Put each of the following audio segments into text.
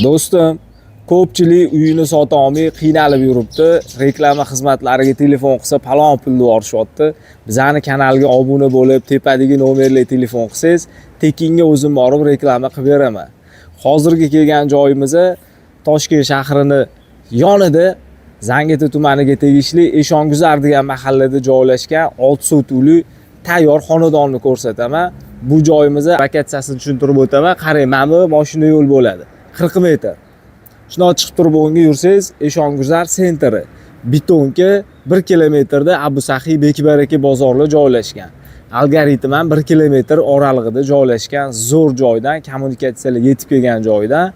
Do'stim, ko'pchilik uyini sota olmay qiynalib yuribdi. Reklama xizmatlariga telefon qilsa palon pulni olishyapti. Bizning kanalga obuna bo'lib, tepadagi nomerli telefon qilsangiz, tekinga o'zim borib reklama qilib beraman. Hozirgi kelgan joyimiz Toshkent shahrining yonida Zangiota tumaniga tegishli Eshonguzar degan mahallada joylashgan 6 sotuvli tayyor xonadonni ko'rsataman. Bu joyimiz lokatsiyasini tushuntirib o'taman. Qarang, mana bu mashina yo'l bo'ladi. 40 metr. Shunday chiqib turib o'ngga yursangiz, Eshonguzar sentri. Betonka 1 kilometrda Abu Sahiy Bekbaraka bozorida joylashgan. Algoritm ham 1 kilometr oralig'ida joylashgan zo'r joydan, kommunikatsiyalar yetib kelgan joydan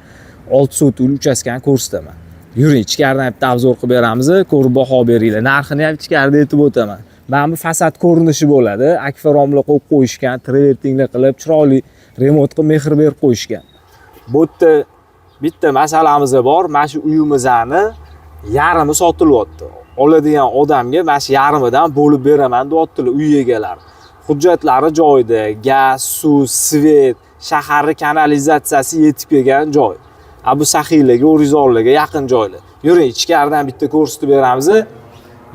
6 sotuvli uchastkani ko'rsataman. Yuring, ichkaridan bitta obzor qilib beramiz, ko'rib baho beringlar. Narxini ham ichkarida aytib o'taman. Mana bu fasad ko'rinishi bo'ladi. Akfaromlar qo'yib qo'yishgan, travertinglar qilib, chiroyli remont qilib mehr berib qo'yishgan. Bu yerda bitta masalamiz bor. Mana shu uyimizni yarmi sotilyapti. Oladigan odamga mana shu yarmidan bo'lib beraman deyaptilar uy egalari. Hujjatlari joyida, gaz, suv, svet, shaharning kanalizatsiyasi yetib kelgan joy. Abu Sahiylarga, O'rizorlarga yaqin joylar. Yuring, ichkaridan bitta ko'rsatib beramiz.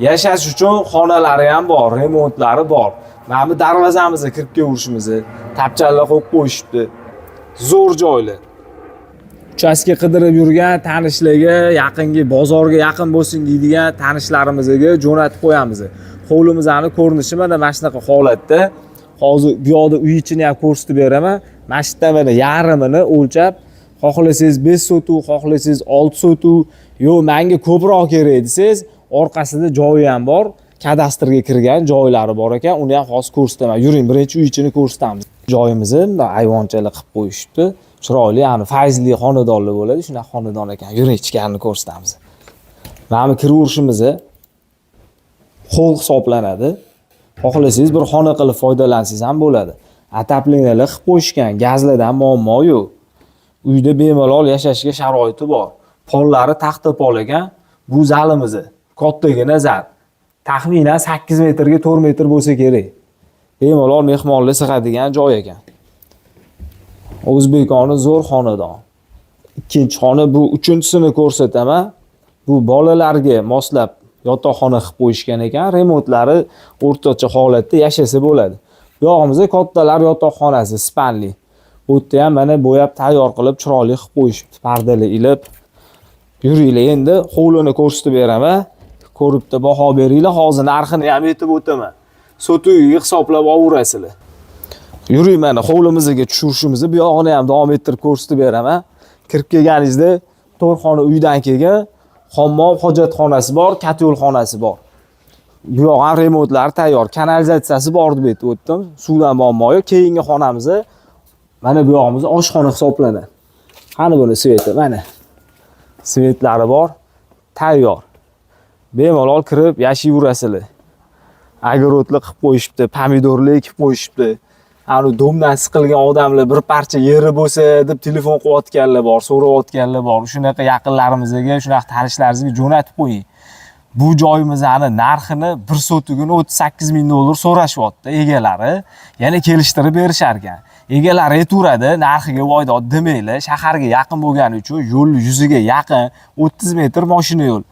Yashash uchun xonalari ham bor, remontlari bor. Mana bu darvozamizni kirib kelishimizni tapchalar qo'yib qo'yishibdi. Zo'r joylar. Uchastka qidirib yurgan tanishlarga, yaqingi bozorga yaqin bo'lsin deydigan tanishlarimizga jo'natib qo'yamiz. Hovlimizning ko'rinishi mana shunaqa holatda. Hozir bu yoqda uy ichini ham ko'rsatib beraman. Mana shu yerda mana yarmini o'lchab, xohlasangiz 5 sotuv, xohlasangiz 6 sotuv, yo menga ko'proq kerak desangiz, orqasida joyi ham bor, kadastrga kirgan joylari bor ekan, uni ham hozir ko'rsataman. Yuring, birinchi uy ichini ko'rsatamiz. Joyimizni ayvonchalar qilib qo'yishibdi. Chiroyli, ya'ni fayzli xonadonlar bo'ladi, shunaqa xonadon ekan. Yuring, ichkarini ko'rsatamiz. Mana kiraverishimiz xo'l hisoblanadi. Xohlasangiz bir xona qilib foydalansangiz ham bo'ladi. Atapleniylar qilib qo'yishgan, gazlardan muammo yo'q. Uyda bemalol yashashga sharoiti bor. Pollari taxta pol ekan. Bu zalimiz. Kattagina zal. Taxminan 8 metrga 4 metr bo'lsa kerak. Bemalol mehmonlar sig'adigan joy ekan. O'zbekona zo'r xonadon. Ikkinchi xona, bu uchinchisini ko'rsataman. Bu bolalarga moslab yotoqxona qilib qo'yishgan ekan. Remontlari o'rtacha holatda yashasa bo'ladi. Bu yog'imizda kattalar yotoqxonasi, spanli. Bu yerda ham mana bo'yab tayyor qilib chiroyli qilib qo'yishibdi. Pardalar ilib. Yuringlar, endi hovlini ko'rsatib beraman. Ko'ribda baho beringlar. Hozir narxini ham aytib o'taman. Sotuviga hisoblab olaverasizlar. Yuring, mana hovlimizga tushirishimizni bu yog'ini ham davom ettirib ko'rsatib beraman. Kirib kelganingizda 4 xona uydan kelgan, hammom, hojatxonasi bor, katyo'lxonasi bor. Bu yoq ham remontlari tayyor, kanalizatsiyasi bor deb aytib o'tdim. Suvdan muammo yo'q. Keyingi xonamiz mana bu yog'imiz oshxona hisoblanadi. Qani buni sveti, mana. Svetlari bor, tayyor. Bemalol kirib yashayverasizlar. Agorodlar qilib qo'yishibdi, pomidorlar ekib qo'yishibdi. Ani domdan siqilgan odamlar bir parcha yeri bo'lsa deb telefon qilayotganlar bor, so'rayotganlar bor. Shunaqa yaqinlarimizga, shunaqa tanishlaringizga jo'natib qo'ying. Bu joyimizning narxini 1 sotigini 38 ming dollar so'rashyapti egalari. Yana kelishtirib berishar ekan. Egalari aytadi, narxiga voydod demanglar, shaharga yaqin bo'lgani uchun yo'l yuziga yaqin 30 metr mashina yo'l.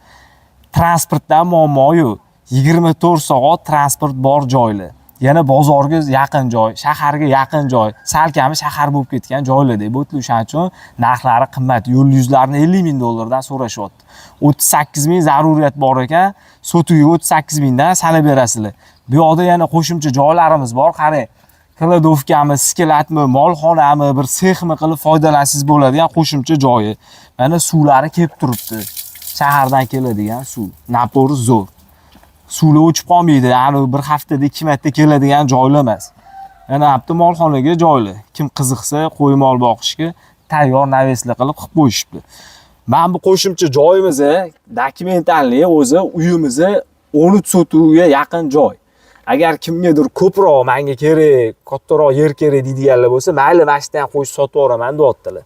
Transportdan muammo yo'q. 24 soat transport bor joylar. Yana bozorga yaqin joy, shaharga yaqin joy, salkami shahar bo'lib ketgan joylarda. Bu o'shaning uchun narxlari qimmat. Yo'l yuzlarini 50 ming dollardan so'rashyapti. 38 ming zaruriyat bor ekan, sotuviga 38 mingdan sanab berasizlar. Bu yoqda yana qo'shimcha joylarimiz bor. Qarang, kladovkami, sklatmi, molxonami, bir sexmi qilib foydalansangiz bo'ladigan qo'shimcha joyi. Mana suvlari kelib turibdi. Shahardan keladigan suv. Napor zo'r. Suvlar o'chib qolmaydi. Ya'ni bir haftada 2 marta keladigan joylar emas. Yana bitta molxonaga joylar. Kim qiziqsa, qo'y mol boqishga tayyor naveslar qilib qo'yishibdi. Mana bu qo'shimcha joyimiz dokumentalli o'zi uyimizni 13 sotuvga yaqin joy. Agar kimgadir ko'proq menga kerak, kattaroq yer kerak deydiganlar bo'lsa, mayli mashinadan qo'yib sotib yuboraman deyaptilar.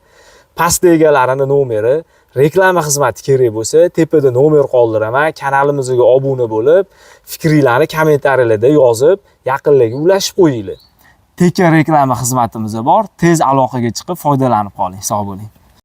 Pastda egalarining nomeri, reklama xizmati kerak bo'lsa, tepada nomer qoldiraman. Kanalimizga obuna bo'lib, fikringizni kommentariyalarda yozib, yaqinlarga ulashib qo'yinglar. Tekin reklama xizmatimiz bor. Tez aloqaga chiqib foydalanib qoling. Sog' bo'ling.